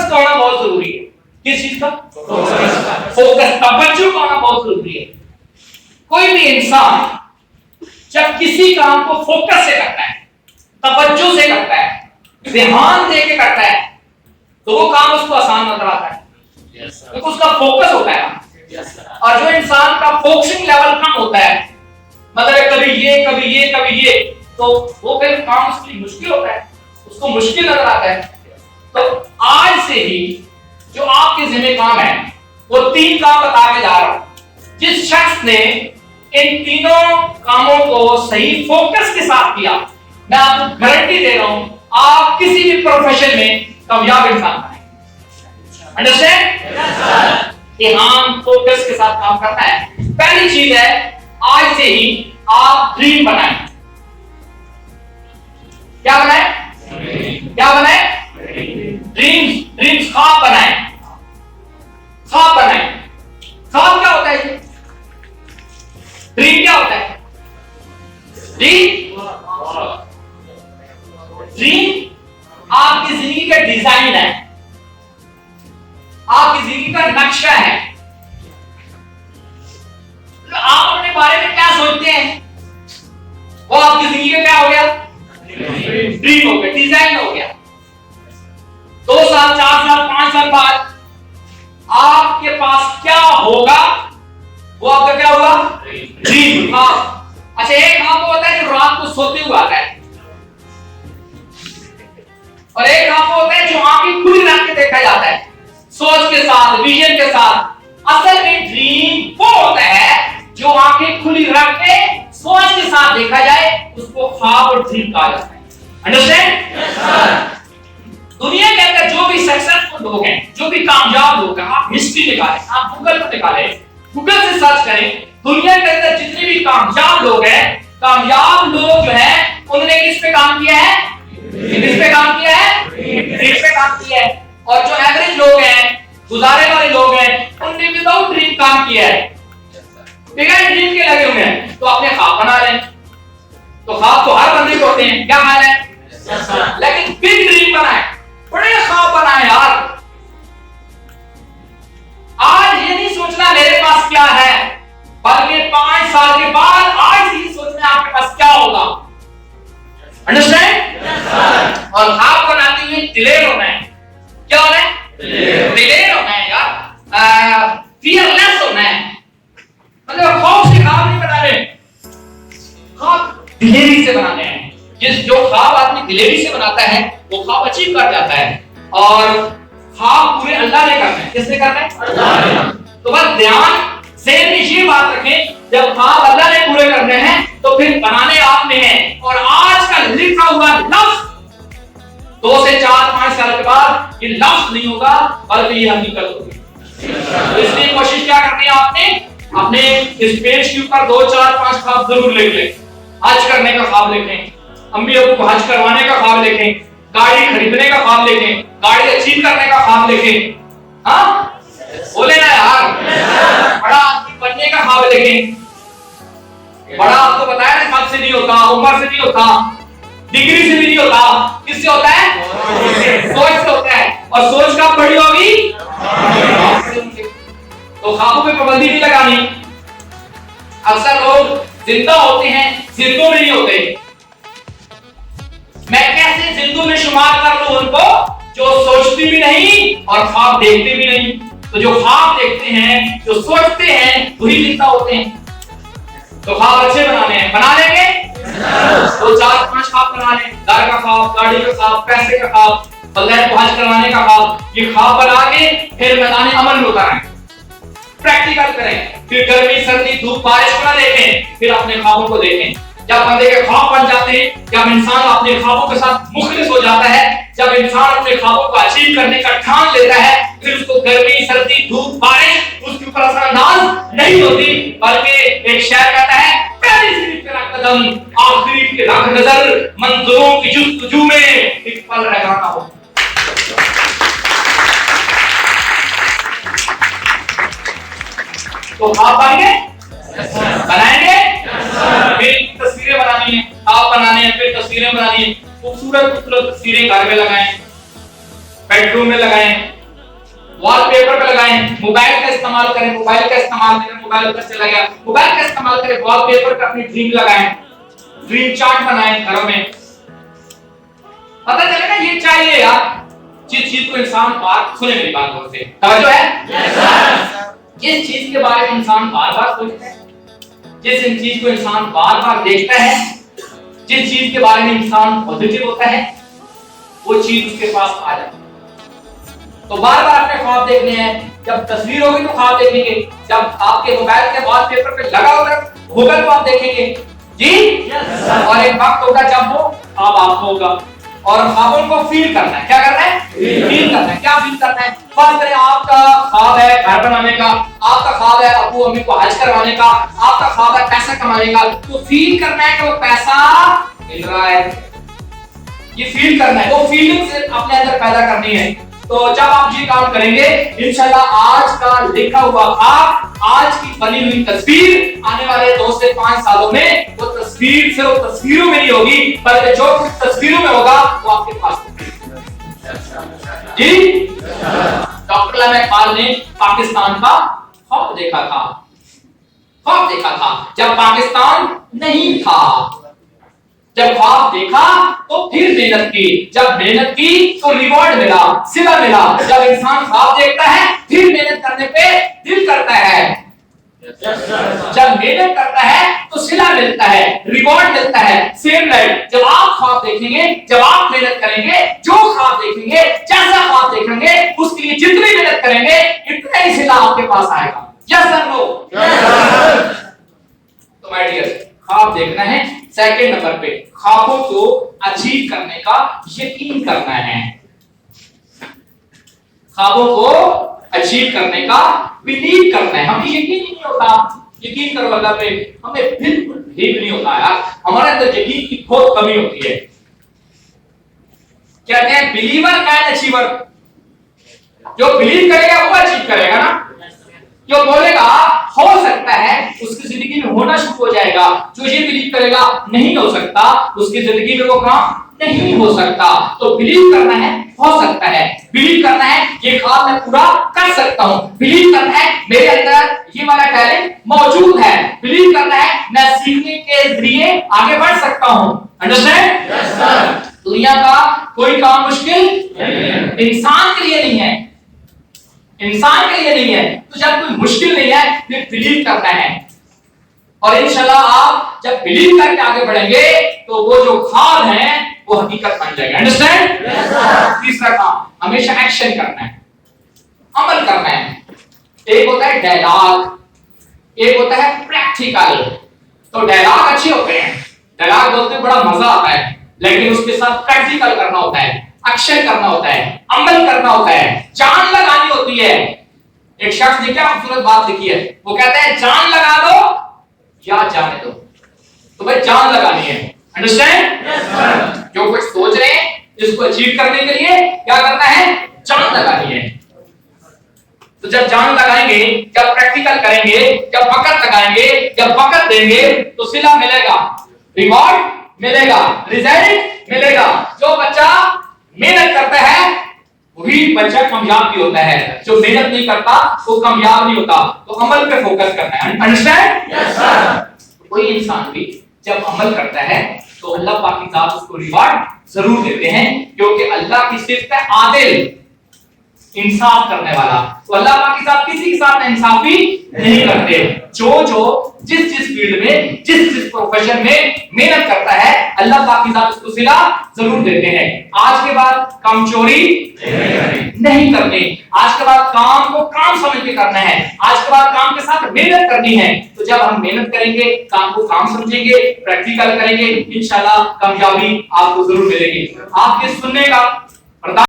Focus होना बहुत जरूरी है। किस चीज का? फोकस, तवज्जो होना बहुत जरूरी है। कोई भी इंसान जब किसी काम को फोकस से करता है, तवज्जो से करता है, ध्यान दे के करता है, तो वो काम उसको आसान नजर आता है, क्योंकि उसका फोकस होता है। और जो इंसान का फोकसिंग लेवल कम होता है, मतलब कभी ये कभी ये कभी ये, तो वो फिर काम उसके लिए मुश्किल होता है, उसको मुश्किल नजर आता है। तो आज से ही जो आपके जिम्मे काम है, वो 3 काम बता के जा रहा हूं। जिस शख्स ने इन तीनों कामों को सही फोकस के साथ किया, मैं आपको गारंटी दे रहा हूं, आप किसी भी प्रोफेशन में कामयाब इंसान बनेंगे। अंडरस्टैंड? कि हम फोकस के साथ काम करना है। पहली चीज है, आज से ही आप ड्रीम बनाएं। क्या बनाएं? क्या बनाएं? ड्रीम्स ख्वाब बनाएं। ख्वाब बनाएं। ख्वाब क्या होता है? ड्रीम क्या होता है? ड्रीम आपकी जिंदगी का डिजाइन है, आपकी जिंदगी का नक्शा है। तो आप अपने बारे में क्या सोचते हैं, वो आपकी जिंदगी का क्या हो गया? ड्रीम हो गया, डिजाइन हो गया। 2 साल, 4 साल, 5 साल बाद आपके पास क्या होगा, वो आपका क्या होगा? ड्रीम। अच्छा, एक ख्वाब वो होता है जो रात को सोते हुए आता है, और एक ख्वाब वो होता है जो आंखें खुली रख के देखा जाता है, सोच के साथ, विजन के साथ। असल में ड्रीम वो होता है जो आंखें खुली रख के सोच के साथ देखा जाए, उसको ख्वाब और ड्रीम कहा जाता है। अंडरस्टैंड? दुनिया के अंदर जो भी सक्सेसफुल लोग हैं, जो भी कामयाब लोग हैं, आप हिस्ट्री निकालें, आप गूगल पर निकालें, गूगल से सर्च करें, दुनिया के अंदर जितने भी कामयाब लोग हैं, कामयाब लोग जो है, उन्होंने किस पे काम किया है? किस पे काम किया है? ड्रीम पे काम किया है। और जो एवरेज लोग हैं, गुजारे वाले लोग हैं, उन्होंने विदाउट ड्रीम काम किया है, बिना ड्रीम के लगे हुए हैं। तो अपने ख्वाब बना लें। तो ख्वाब तो हर बंदे को होते हैं, क्या हाल है? लेकिन बिग ड्रीम बनाए, बड़े ख्वाब बनाए यार। आज ये नहीं सोचना मेरे पास क्या है, बल्कि 5 साल के बाद आज ही सोचना आपके पास क्या होगा। अंडरस्टैंड? और ख्वाब बनाते हुए दिलेर होना है। क्या होना है? दिलेर होना है यार, फियरलेस होना है। मतलब खौफ से ख्वाब नहीं बनाने, ख्वाब दिलेरी से बनाने हैं। जो ख्वाब आदमी दिलेरी से बनाता है, वो ख्वाब अचीव कर जाता है। और ख्वाब पूरे अल्लाह ने करना है। किसने करना है? अल्लाह ने। तो बस ध्यान से ये बात रखें, जब ख्वाब अल्लाह ने पूरे करने हैं, तो फिर बनाने आप में है। और आज का लिखा हुआ लफ्ज 2 से 4-5 साल के बाद ये लफ्ज नहीं होगा, बल्कि ये हकीकत होगी। तो इसलिए कोशिश क्या करनी है आपने? अपने इस पेज के ऊपर 2, 4, 5 ख्वाब जरूर लिख लें। हज करने का ख्वाब लिखें, अम्मी अबू को हज करवाने का ख्वाब लिखें, गाड़ी खरीदने का ख्वाब लिखें, गाड़ी अचीव करने का ख्वाब लिखें। हाँ, बोले ना यार, बड़ा आदमी बनने का ख्वाब लिखें। बड़ा आपको बताया ना, कब से नहीं होता, उम्र से नहीं होता, डिग्री से भी नहीं होता, किससे होता है? सोच से होता है। और सोच कब बड़ी होगी? तो ख्वाबों पे पाबंदी नहीं लगानी। अक्सर लोग जिंदा होते हैं, जिंदों में नहीं होते। मैं कैसे जिंदों में शुमार कर लूं उनको जो सोचती भी नहीं और ख्वाब देखते भी नहीं। तो जो ख्वाब देखते हैं, जो सोचते हैं, वही जिंदा होते हैं। तो ख्वाब अच्छे बनाने हैं, बना लेंगे। 2, 4, 5 ख्वाब बना लें। घर का ख्वाब, गाड़ी का ख्वाब, पैसे का ख्वाब, बगैर को हज करवाने का ख्वाब। ये ख्वाब बना के फिर मैदान अमल में उतारें, प्रैक्टिकल करें। फिर गर्मी, सर्दी, धूप, बारिश को ना देखें, फिर अपने ख्वाबों को देखें। जब बंदे के ख्वाब बन जाते हैं, जब इंसान अपने ख्वाबों के साथ मुखलिस हो जाता है, जब इंसान अपने ख्वाबों को अचीव करने का ठान लेता है, फिर उसको गर्मी, सर्दी, धूप, बारिश उसके ऊपर असरअंदाज नहीं होती, बल्कि एक शायर कहता है, पहली सीढ़ी पे रख कदम, आखिरी पे रख नजर, मंजिलों की जुस्तजू में एक पल रहना हो। तो ख्वाब बनाएंगे, फिर तस्वीरें बनानी है, ख्वाब बनाने हैं, फिर तस्वीरें बनानी है। खूबसूरत तस्वीरें घर में लगाएं, बेडरूम में लगाएं, लगाएं, मोबाइल का इस्तेमाल करें, मोबाइल का इस्तेमाल करें, मोबाइल पर चला गया, मोबाइल का इस्तेमाल करें, वॉलपेपर पर अपनी ड्रीम लगाएं, ड्रीम चार्ट बनाएं घरों में। पता चले ना ये चाहिए यार, जिस चीज को इंसान बार सुने मेरी बात गौर से, तवज्जो है? Yes sir. जिस चीज के बारे में इंसान बार-बार सोचता है, जिस चीज को इंसान बार-बार देखता है, जिस चीज के बारे में इंसान पॉजिटिव होता है, वो चीज उसके पास आ जाती है। तो बार-बार अपने ख्वाब देखने हैं, जब तस्वीर होगी तो ख्वाब देखेंगे, जब आपके मोबाइल के वॉलपेपर पे लगा होगा तो आप देखेंगे जी। Yes sir. और एक वक्त होगा जब वो ख्वाब आपको होगा, और ख्वाबों को फील करना है। क्या करना है? फील करना है। क्या फील करना है? फर्ज करें आपका ख्वाब है घर बनाने का, आपका ख्वाब है अब्बू अम्मी को हज करवाने का, आपका ख्वाब है पैसा कमाने का, तो फील करना है कि वो पैसा मिल रहा है, ये फील करना है, वो फीलिंग से अपने अंदर पैदा करनी है। तो जब आप ये काम करेंगे इंशाल्लाह आज का लिखा हुआ ख्वाब, आज की बनी हुई तस्वीर आने वाले 2 से 5 सालों में वो तस्वीर से वो तस्वीरों में नहीं होगी, बल्कि जो कुछ तस्वीरों में होगा वो आपके पास होगा। जी डॉक्टर अलामा इकबाल ने पाकिस्तान का ख्वाब देखा था, ख्वाब देखा था जब पाकिस्तान नहीं था। जब ख्वाब देखा तो फिर मेहनत की, जब मेहनत की तो रिवॉर्ड मिला, सिला मिला। जब इंसान ख्वाब देखता है फिर मेहनत करने पे दिल करता है। जब मेहनत करता है तो सिला मिलता है, रिवॉर्ड मिलता है। सेम लाइफ जब आप ख्वाब देखेंगे, जब आप मेहनत करेंगे, जो ख्वाब देखेंगे, जैसा ख्वाब देखेंगे, उसके लिए जितनी मेहनत करेंगे इतना ही सिला आपके पास आएगा। Yes sir no? तो माय डियर ख्वाब देखना है। सेकंड नंबर पे ख्वाबों को अचीव करने का यकीन करना है। ख्वाबों को अचीव करने का बिलीव करना है। हमें यकीन ही नहीं होता, यकीन करो अल्लाह पे, हमें बिल्कुल भी नहीं होता यार, हमारे अंदर यकीन की बहुत कमी होती है। कहते हैं बिलीवर कैन अचीवर, जो बिलीव करेगा वो अचीव करेगा ना। जो बोलेगा हो सकता है उसकी जिंदगी में होना शुरू हो जाएगा, जो ये बिलीव करेगा नहीं हो सकता उसकी जिंदगी में वो काम नहीं हो सकता। तो बिलीव करना है हो सकता है, बिलीव करना है ये ख्वाब मैं पूरा कर सकता हूँ, बिलीव करना है मेरे अंदर ये वाला टैलेंट मौजूद है, बिलीव करना है मैं सीखने के जरिए आगे बढ़ सकता हूँ। अंडरस्टैंड? Yes sir. दुनिया का कोई काम मुश्किल नहीं है, इंसान के लिए नहीं है, इंसान के लिए नहीं है। तो जब कोई मुश्किल नहीं है फिर बिलीव करना है, और इंशाल्लाह आप जब बिलीव करके आगे बढ़ेंगे तो वो जो ख्वाब है वो हकीकत बन जाएगा। अंडरस्टैंड? Yes sir. तीसरा काम हमेशा एक्शन करना है, अमल करना है। एक होता है डायलॉग, एक होता है प्रैक्टिकल। तो डायलॉग अच्छे होते हैं, डायलॉग बोलते बड़ा मजा आता है, लेकिन उसके साथ प्रैक्टिकल करना होता है, एक्शन करना होता है, अमल करना होता है, जान लगानी होती है। एक शख्स ने क्या खूबसूरत बात लिखी है, वो कहता है जान लगा दो या जाने दो। तो भाई जान लगानी है। अंडरस्टैंड? Yes sir. जो कुछ सोच रहे हैं इसको अचीव करने के लिए क्या करना है? जान लगानी है। तो जब जान लगाएंगे, जब प्रैक्टिकल करेंगे, जब वक्त लगाएंगे, जब वक्त देंगे तो सिला मिलेगा, रिवॉर्ड मिलेगा, रिजल्ट मिलेगा। जो बच्चा मेहनत करता है वही बच्चा कामयाब भी होता है, जो मेहनत नहीं करता वो कामयाब नहीं होता। तो अमल पे फोकस करना है। अंडरस्टैंड? Yes sir. कोई इंसान भी जब अमल करता है तो अल्लाह पाक की जात उसको रिवार्ड जरूर देते हैं, क्योंकि अल्लाह की सिफत है आदिल, इंसाफ करने वाला। तो अल्लाह पाक के साथ किसी के साथ इंसाफी नहीं करते। जो जिस फील्ड में, जिस प्रोफेशन में मेहनत करता है अल्लाह पाक के साथ उसको सिला जरूर देते हैं। आज के बाद काम चोरी नहीं करनी, आज के बाद काम को काम समझ के करना है, आज के बाद काम के साथ मेहनत करनी है। तो जब हम मेहनत करेंगे, काम को काम समझेंगे, प्रैक्टिकल करेंगे, इंशाल्लाह कामयाबी आपको जरूर मिलेगी। आपके सुनने का